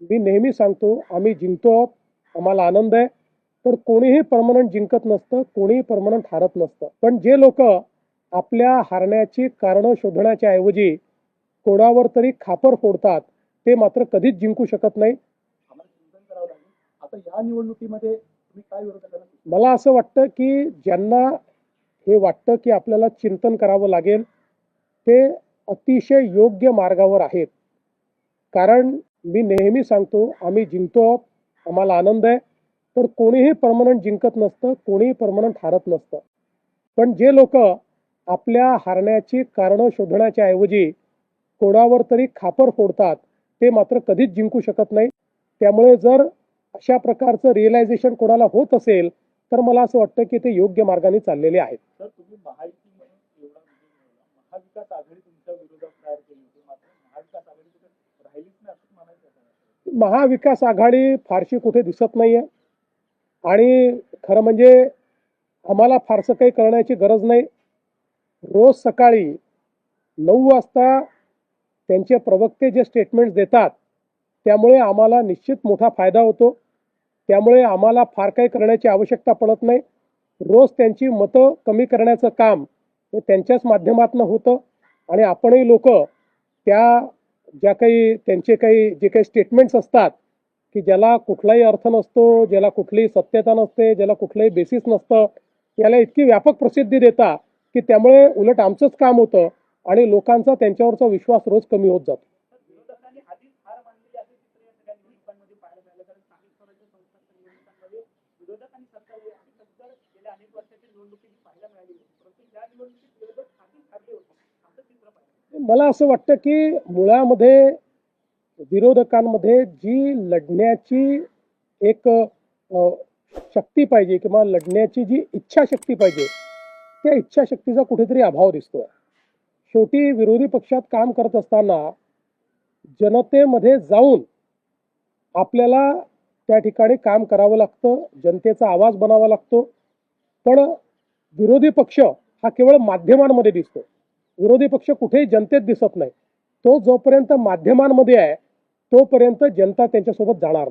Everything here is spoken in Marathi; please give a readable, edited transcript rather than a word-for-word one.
मी नेहमी सांगतो आम्ही जिंकतो आहोत, आम्हाला आनंद आहे. पण कोणीही परमनंट जिंकत नसतं, कोणीही परमनंट हारत नसतं. पण जे लोक आपल्या हारण्याची कारणं शोधण्याच्या ऐवजी कोणावर तरी खापर फोडतात ते मात्र कधीच जिंकू शकत नाही. आम्हाला चिंतन करावं लागेल. आता या निवडणुकीमध्ये तुम्ही काय विरोधकांना मला असं वाटतं की ज्यांना हे वाटतं की आपल्याला चिंतन करावं लागेल ते अतिशय योग्य मार्गावर आहेत. कारण मी नेहमी सांगतो आम्ही जिंकतो आहोत, आम्हाला आनंद आहे. पण कोणीही परमनंट जिंकत नसतं, कोणीही परमनंट हारत नसतं. पण जे लोक आपल्या हारण्याची कारणं शोधण्याच्या ऐवजी कोणावर तरी खापर फोडतात ते मात्र कधीच जिंकू शकत नाही. त्यामुळे जर अशा प्रकारचं रिअलायझेशन कोणाला होत असेल तर मला असं वाटतं की ते योग्य मार्गाने चाललेले आहेत. सर तुम्ही महायुतीमध्ये एवढा विजय मिळवला, महाविकास आघाडी तुमच्या विरोधात तयार केली होती, मात्र महाविकास आघाडी कुठे राहिलीच नाही असं म्हणायचं आहे. महाविकास आघाडी फारशी कुठे दिसत नाहीये आणि खरं म्हणजे आम्हाला फारसं काही करण्याची गरज नाही. रोज सकाळी 9 वाजता त्यांचे प्रवक्ते जे स्टेटमेंट्स देतात त्यामुळे आम्हाला निश्चित मोठा फायदा होतो. त्यामुळे आम्हाला फार काही करण्याची आवश्यकता पडत नाही. रोज त्यांची मतं कमी करण्याचं काम हे त्यांच्याच माध्यमातून होतं आणि आपणही लोक त्या ज्या काही त्यांचे काही जे काही स्टेटमेंट्स असतात की ज्याला कुठलाही अर्थ नसतो, ज्याला कुठलीही सत्यता नसते, ज्याला कुठलंही बेसिस नसतं, याला इतकी व्यापक प्रसिद्धी देता की त्यामुळे उलट आमचंच काम होतं आणि लोकांचा त्यांच्यावरचा विश्वास रोज कमी होत जातो. विरोधकांनी आधीच हार मानलेली आहे चित्र या सगळ्या निवडणुकांमध्ये पाहायला मिळालं. कारण स्थानिक स्वराज्य संस्थांच्या निवडणुकांमध्ये विरोधकांनी सरकारवर टक्कर गेल्या अनेक वर्षाच्या निवडणुकीत पाहायला मिळाली, परंतु या निवडणुकीत विरोधक आधीच हरले होते असं चित्र पाहिलं. मला असं वाटतं की मुळामध्ये विरोधकांमध्ये जी लढण्याची एक शक्ती पाहिजे किंवा लढण्याची जी इच्छाशक्ती पाहिजे त्या इच्छाशक्तीचा कुठेतरी अभाव दिसतोय. शेवटी विरोधी पक्षात काम करत असताना जनतेमध्ये जाऊन आपल्याला त्या ठिकाणी काम करावं लागतं, जनतेचा आवाज बनावा लागतो. पण विरोधी पक्ष हा केवळ माध्यमांमध्ये दिसतो. विरोधी पक्ष कुठेही जनतेत दिसत नाही. तो जोपर्यंत माध्यमांमध्ये आहे तोपर्यंत जनता त्यांच्यासोबत जाणार नाही.